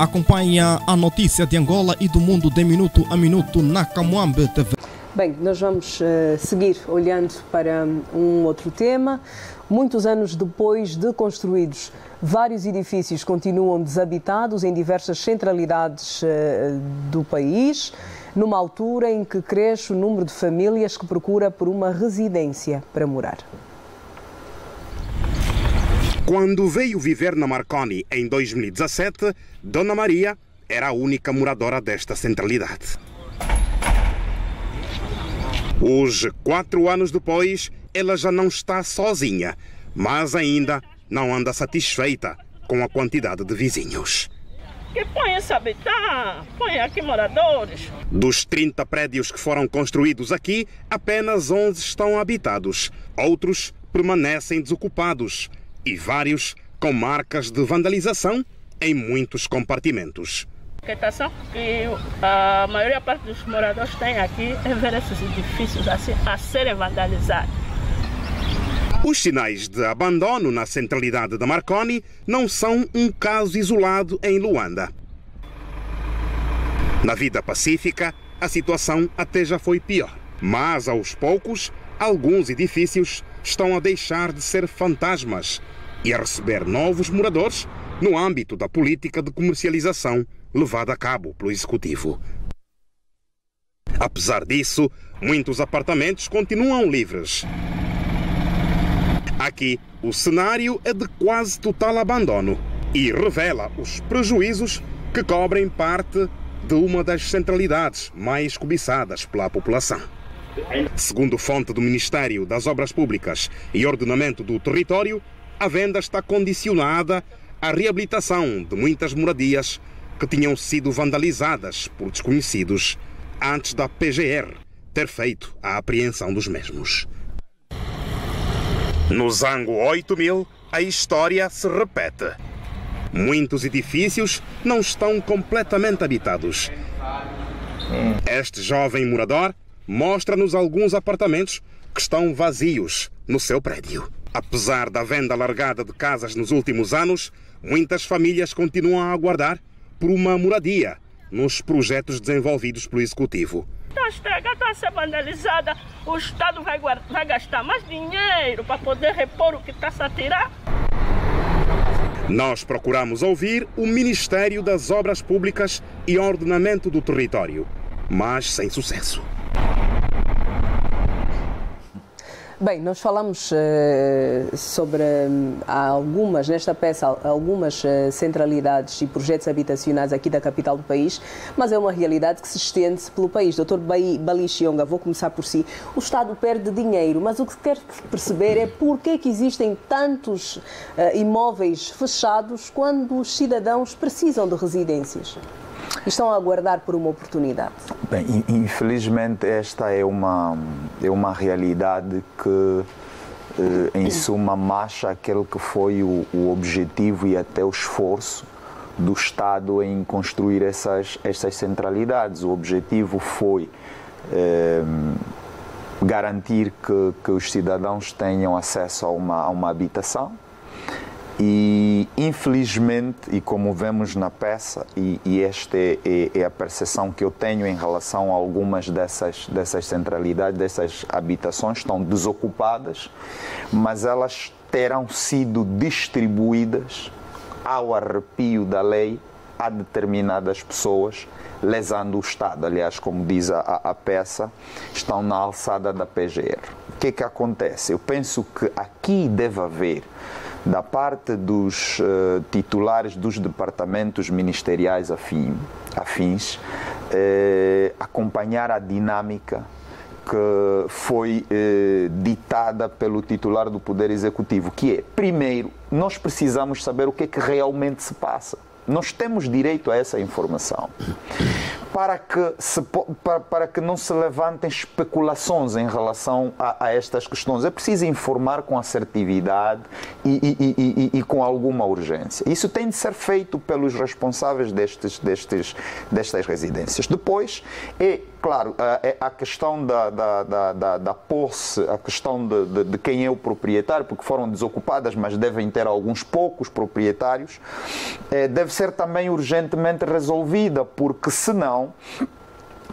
Acompanha a notícia de Angola e do mundo de minuto a minuto na Camuambe TV. Bem, nós vamos seguir olhando para um outro tema. Muitos anos depois de construídos, vários edifícios continuam desabitados em diversas centralidades do país, numa altura em que cresce o número de famílias que procura por uma residência para morar. Quando veio viver na Marconi em 2017, Dona Maria era a única moradora desta centralidade. Hoje, 4 anos depois, ela já não está sozinha, mas ainda não anda satisfeita com a quantidade de vizinhos. Que põe-se a habitar, põe aqui moradores. Dos 30 prédios que foram construídos aqui, apenas 11 estão habitados. Outros permanecem desocupados e vários com marcas de vandalização em muitos compartimentos. A questão que a maioria dos moradores tem aqui é ver esses edifícios assim, a serem vandalizados. Os sinais de abandono na centralidade da Marconi não são um caso isolado em Luanda. Na vida pacífica, a situação até já foi pior. Mas, aos poucos, alguns edifícios estão a deixar de ser fantasmas e a receber novos moradores no âmbito da política de comercialização levada a cabo pelo Executivo. Apesar disso, muitos apartamentos continuam livres. Aqui, o cenário é de quase total abandono e revela os prejuízos que cobrem parte de uma das centralidades mais cobiçadas pela população. Segundo fonte do Ministério das Obras Públicas e Ordenamento do Território, a venda está condicionada à reabilitação de muitas moradias que tinham sido vandalizadas por desconhecidos antes da PGR ter feito a apreensão dos mesmos. No Zango 8000, a história se repete. Muitos edifícios não estão completamente habitados. Este jovem morador mostra-nos alguns apartamentos que estão vazios no seu prédio. Apesar da venda largada de casas nos últimos anos, muitas famílias continuam a aguardar por uma moradia nos projetos desenvolvidos pelo Executivo. Está a estragar, está a ser vandalizada, o Estado vai gastar mais dinheiro para poder repor o que está a tirar. Nós procuramos ouvir o Ministério das Obras Públicas e Ordenamento do Território, mas sem sucesso. Bem, nós falamos sobre algumas, nesta peça, algumas centralidades e projetos habitacionais aqui da capital do país, mas é uma realidade que se estende pelo país. Dr. Balixionga, vou começar por si. O Estado perde dinheiro, mas o que quer perceber é por que existem tantos imóveis fechados quando os cidadãos precisam de residências? Estão a aguardar por uma oportunidade. Bem, infelizmente esta é uma realidade que, em suma, marcha aquele que foi o objetivo e até o esforço do Estado em construir essas centralidades. O objetivo foi garantir que os cidadãos tenham acesso a uma habitação. E, infelizmente, e como vemos na peça, e esta é a percepção que eu tenho em relação a algumas dessas centralidades, dessas habitações, estão desocupadas, mas elas terão sido distribuídas ao arrepio da lei a determinadas pessoas, lesando o Estado. Aliás, como diz a peça, estão na alçada da PGR. O que é que acontece? Eu penso que aqui deve haver, da parte dos titulares dos departamentos ministeriais afins, acompanhar a dinâmica que foi ditada pelo titular do Poder Executivo, que é, primeiro, nós precisamos saber o que é que realmente se passa. Nós temos direito a essa informação. para que não se levantem especulações em relação a estas questões. É preciso informar com assertividade e com alguma urgência. Isso tem de ser feito pelos responsáveis destas residências. Depois, claro, a questão da posse, a questão de quem é o proprietário, porque foram desocupadas, mas devem ter alguns poucos proprietários, deve ser também urgentemente resolvida, porque senão,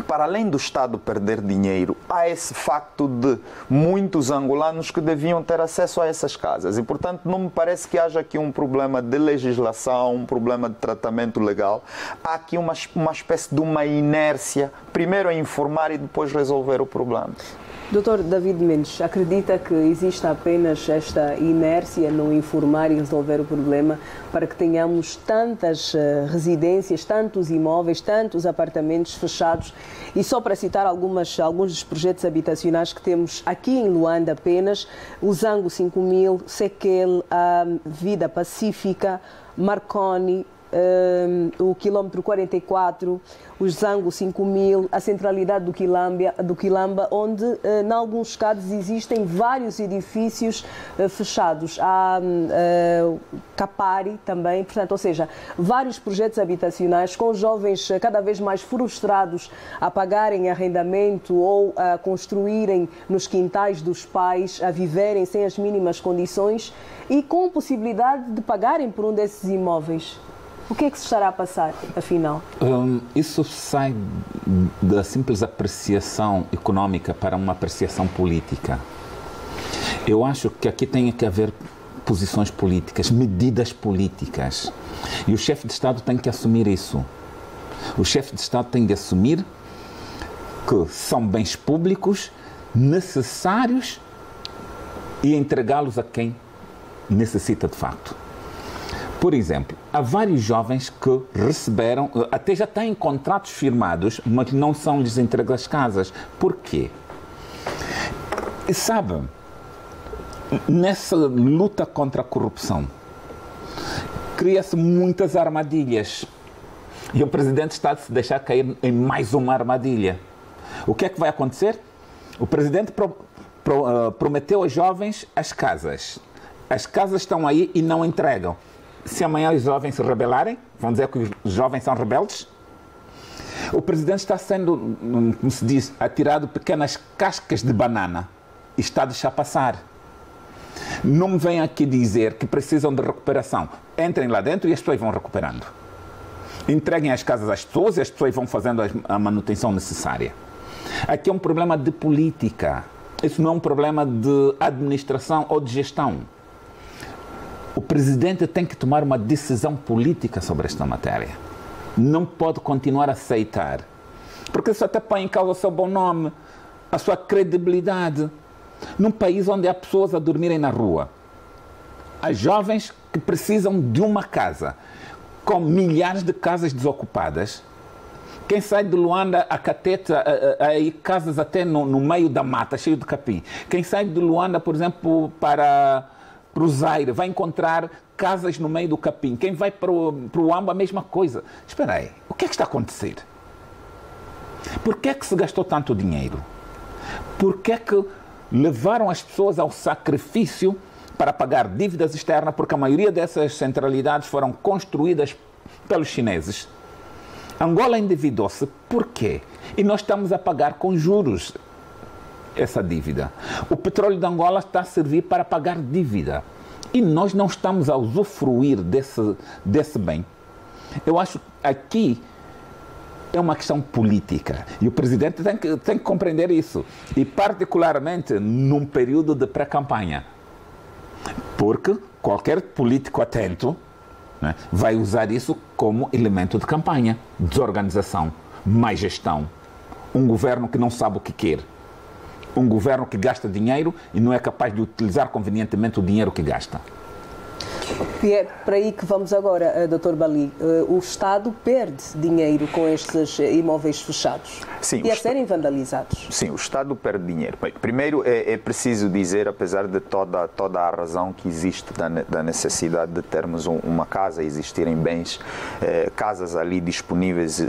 para além do Estado perder dinheiro, há esse facto de muitos angolanos que deviam ter acesso a essas casas. E, portanto, não me parece que haja aqui um problema de legislação, um problema de tratamento legal. Há aqui uma espécie de uma inércia, primeiro a informar e depois resolver o problema. Dr. David Mendes, acredita que existe apenas esta inércia no informar e resolver o problema para que tenhamos tantas residências, tantos imóveis, tantos apartamentos fechados? E só para citar alguns dos projetos habitacionais que temos aqui em Luanda apenas, o Zango 5000, Sequel, a Vida Pacífica, Marconi, o quilómetro 44, os Zango 5000, a centralidade do Quilamba, onde, em alguns casos, existem vários edifícios fechados. Há Capari também, portanto, ou seja, vários projetos habitacionais com jovens cada vez mais frustrados a pagarem arrendamento ou a construírem nos quintais dos pais, a viverem sem as mínimas condições e com possibilidade de pagarem por um desses imóveis. O que é que se estará a passar, afinal? Isso sai da simples apreciação econômica para uma apreciação política. Eu acho que aqui tem que haver posições políticas, medidas políticas. E o chefe de Estado tem que assumir isso. O chefe de Estado tem de assumir que são bens públicos necessários e entregá-los a quem necessita de facto. Por exemplo, há vários jovens que receberam, até já têm contratos firmados, mas não são lhes entregues as casas. Por quê? E sabe, nessa luta contra a corrupção, cria-se muitas armadilhas. E o Presidente está a se deixar cair em mais uma armadilha. O que é que vai acontecer? O Presidente prometeu aos jovens as casas. As casas estão aí e não entregam. Se amanhã os jovens se rebelarem, vão dizer que os jovens são rebeldes? O Presidente está sendo, como se diz, atirado pequenas cascas de banana e está a deixar passar. Não me venham aqui dizer que precisam de recuperação. Entrem lá dentro e as pessoas vão recuperando. Entreguem as casas às pessoas e as pessoas vão fazendo a manutenção necessária. Aqui é um problema de política. Isso não é um problema de administração ou de gestão. O Presidente tem que tomar uma decisão política sobre esta matéria. Não pode continuar a aceitar. Porque isso até põe em causa o seu bom nome, a sua credibilidade. Num país onde há pessoas a dormirem na rua. Há jovens que precisam de uma casa, com milhares de casas desocupadas. Quem sai de Luanda a Catete, aí casas até no meio da mata, cheio de capim. Quem sai de Luanda, por exemplo, para o Zaire, vai encontrar casas no meio do capim. Quem vai para o Amba, a mesma coisa. Espera aí, o que é que está a acontecer? Por que é que se gastou tanto dinheiro? Por que é que levaram as pessoas ao sacrifício para pagar dívidas externas? Porque a maioria dessas centralidades foram construídas pelos chineses. Angola endividou-se. Por quê? E nós estamos a pagar com juros essa dívida. O petróleo de Angola está a servir para pagar dívida. E nós não estamos a usufruir desse bem. Eu acho que aqui é uma questão política. E o Presidente tem que compreender isso. E particularmente num período de pré-campanha. Porque qualquer político atento, né, vai usar isso como elemento de campanha. Desorganização, má gestão. Um governo que não sabe o que quer. Um governo que gasta dinheiro e não é capaz de utilizar convenientemente o dinheiro que gasta. E é para aí que vamos agora, Dr. Bali. O Estado perde dinheiro com estes imóveis fechados e a serem vandalizados. Sim, o Estado perde dinheiro. Bem, primeiro é preciso dizer, apesar de toda a razão que existe da necessidade de termos uma casa, existirem bens, casas ali disponíveis,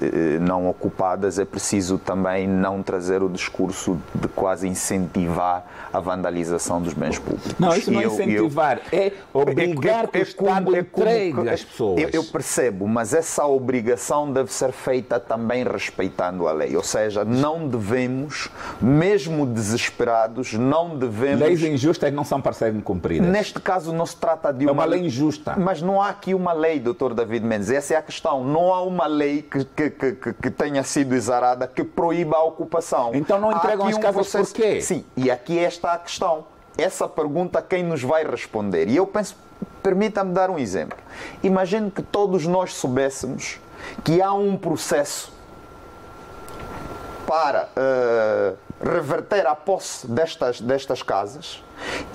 não ocupadas, é preciso também não trazer o discurso de quase incentivar a vandalização dos bens públicos. Não, isso não é incentivar, é obrigar que o Estado entregue às pessoas. Eu percebo, mas essa obrigação deve ser feita também respeitando a lei. Ou seja, não devemos, mesmo desesperados, não devemos... Leis injustas não são para serem cumpridas. Neste caso não se trata de uma lei injusta. Mas não há aqui uma lei, Dr. David Mendes. Essa é a questão. Não há uma lei que tenha sido exarada que proíba a ocupação. Então não entregam as casas por quê? Sim, e aqui está a questão. Essa pergunta quem nos vai responder? E eu penso, permita-me dar um exemplo. Imagine que todos nós soubéssemos que há um processo para reverter a posse destas casas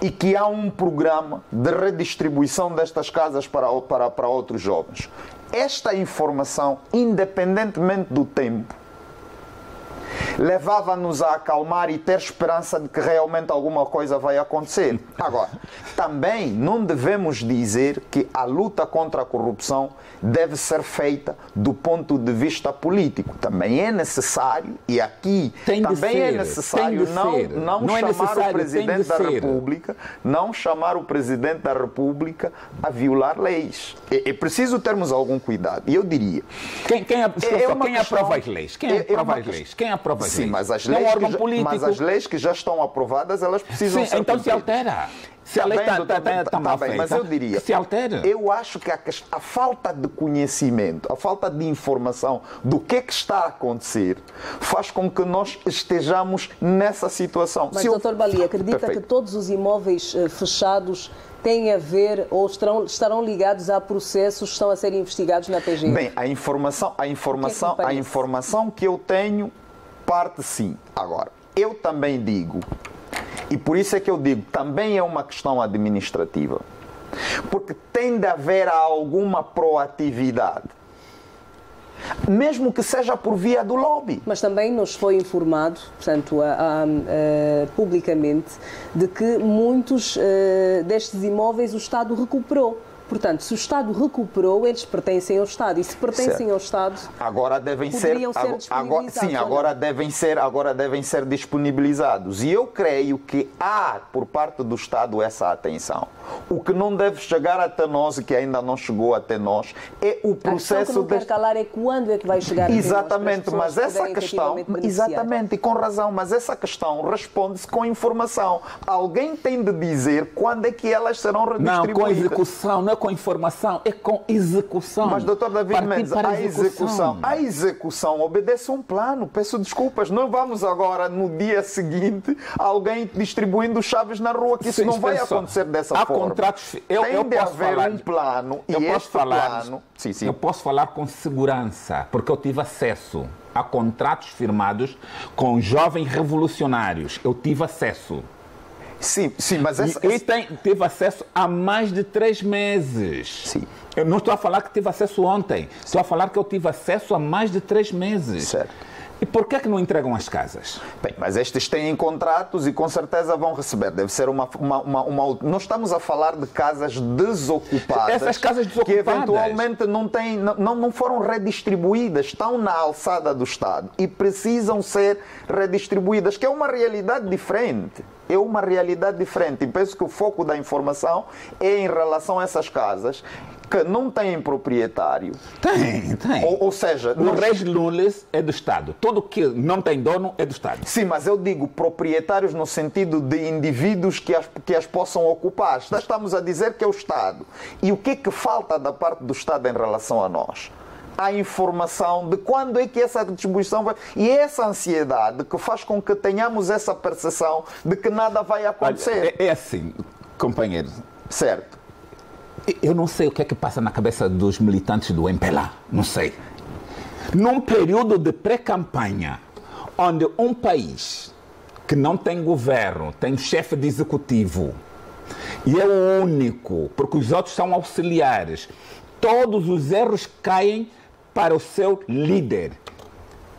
e que há um programa de redistribuição destas casas para outros jovens. Esta informação, independentemente do tempo, levava-nos a acalmar e ter esperança de que realmente alguma coisa vai acontecer. Agora, também não devemos dizer que a luta contra a corrupção deve ser feita do ponto de vista político. Também é necessário, e aqui também é necessário não chamar o Presidente da República, não chamar o Presidente da República a violar leis. É preciso termos algum cuidado. E eu diria... Quem aprova as leis? Quem aprova as leis? Quem aprova as leis? Sim, mas as leis que já estão aprovadas, elas precisam ser então se altera. Se a lei está mal feita, mas eu diria, se altera. Eu acho que a falta de conhecimento, a falta de informação do que está a acontecer, faz com que nós estejamos nessa situação. Mas, Dr. Bali, acredita que todos os imóveis fechados têm a ver ou estarão ligados a processos que estão a ser investigados na PGR? Bem, a informação que eu tenho parte sim. Agora, eu também digo, e por isso é que eu digo, também é uma questão administrativa, porque tem de haver alguma proatividade, mesmo que seja por via do lobby. Mas também nos foi informado, portanto, publicamente, de que muitos destes imóveis o Estado recuperou. Portanto, se o Estado recuperou, eles pertencem ao Estado. E se pertencem ao Estado, agora devem poderiam ser disponibilizados. Agora devem ser disponibilizados. E eu creio que há, por parte do Estado, essa atenção. O que não deve chegar até nós, e que ainda não chegou até nós, é o processo... A questão que não quer calar é quando é que vai chegar até nós. Exatamente, mas essa questão... Exatamente, e com razão, mas essa questão responde-se com informação. Alguém tem de dizer quando é que elas serão redistribuídas. Não, com execução, não é com informação, é com execução. Mas, Dr. David Mendes, a execução obedece a um plano. Peço desculpas, não vamos agora, no dia seguinte, alguém distribuindo chaves na rua, que isso não vai acontecer dessa forma. Contratos, tem de haver um plano, e este plano... Eu posso falar com segurança, porque eu tive acesso a contratos firmados com jovens revolucionários. Eu tive acesso. Sim, mas teve acesso há mais de 3 meses. Sim. Eu não estou a falar que tive acesso ontem. Estou a falar que eu tive acesso há mais de 3 meses. Certo. E por que é que não entregam as casas? Bem, mas estes têm contratos e com certeza vão receber. Deve ser uma... Nós estamos a falar de casas desocupadas. Essas casas desocupadas, que eventualmente não foram redistribuídas, estão na alçada do Estado e precisam ser redistribuídas, que é uma realidade diferente. É uma realidade diferente. E penso que o foco da informação é em relação a essas casas que não têm proprietário. Tem. Ou seja... O Res Nules é do Estado. Tudo que não tem dono é do Estado. Sim, mas eu digo proprietários no sentido de indivíduos que as possam ocupar. Estamos a dizer que é o Estado. E o que é que falta da parte do Estado em relação a nós? A informação de quando é que essa distribuição vai... E é essa ansiedade que faz com que tenhamos essa percepção de que nada vai acontecer. É assim, companheiros. Certo. Eu não sei o que é que passa na cabeça dos militantes do MPLA. Não sei. Num período de pré-campanha, onde um país que não tem governo, tem chefe de executivo, E é o único, porque os outros são auxiliares. Todos os erros caem para o seu líder.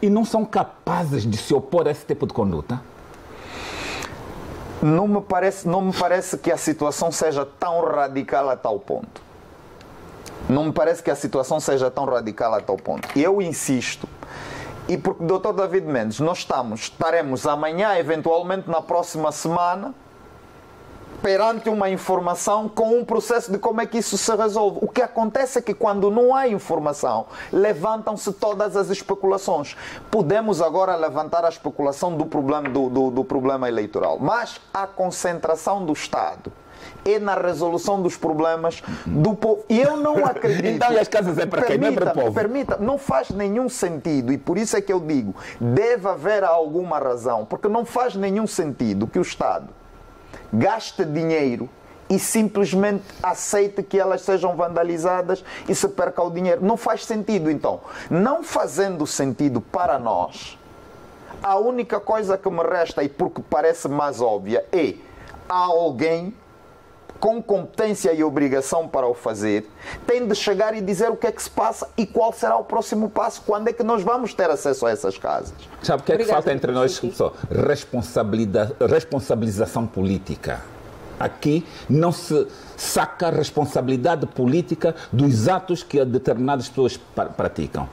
E não são capazes de se opor a esse tipo de conduta? Não me parece que a situação seja tão radical a tal ponto. Não me parece que a situação seja tão radical a tal ponto. Eu insisto, e porque, Dr. David Mendes, nós estaremos amanhã, eventualmente na próxima semana, perante uma informação com um processo de como é que isso se resolve. O que acontece é que quando não há informação, levantam-se todas as especulações. Podemos agora levantar a especulação do problema eleitoral, mas a concentração do Estado é na resolução dos problemas do povo. E eu não acredito... Então, e as casas é para quem? Não é para o povo? Não faz nenhum sentido, e por isso é que eu digo, deve haver alguma razão, porque não faz nenhum sentido que o Estado gaste dinheiro e simplesmente aceite que elas sejam vandalizadas e se perca o dinheiro. Não faz sentido, então. Não fazendo sentido para nós, a única coisa que me resta, e porque parece mais óbvia, é há alguém com competência e obrigação para o fazer, tem de chegar e dizer o que é que se passa e qual será o próximo passo, quando é que nós vamos ter acesso a essas casas. Sabe o que é que falta entre nós? Responsabilização política. Aqui não se saca a responsabilidade política dos atos que determinadas pessoas praticam.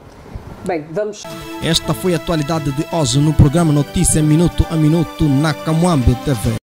Bem, vamos... Esta foi a atualidade de hoje no programa Notícia Minuto a Minuto na Camuambe TV.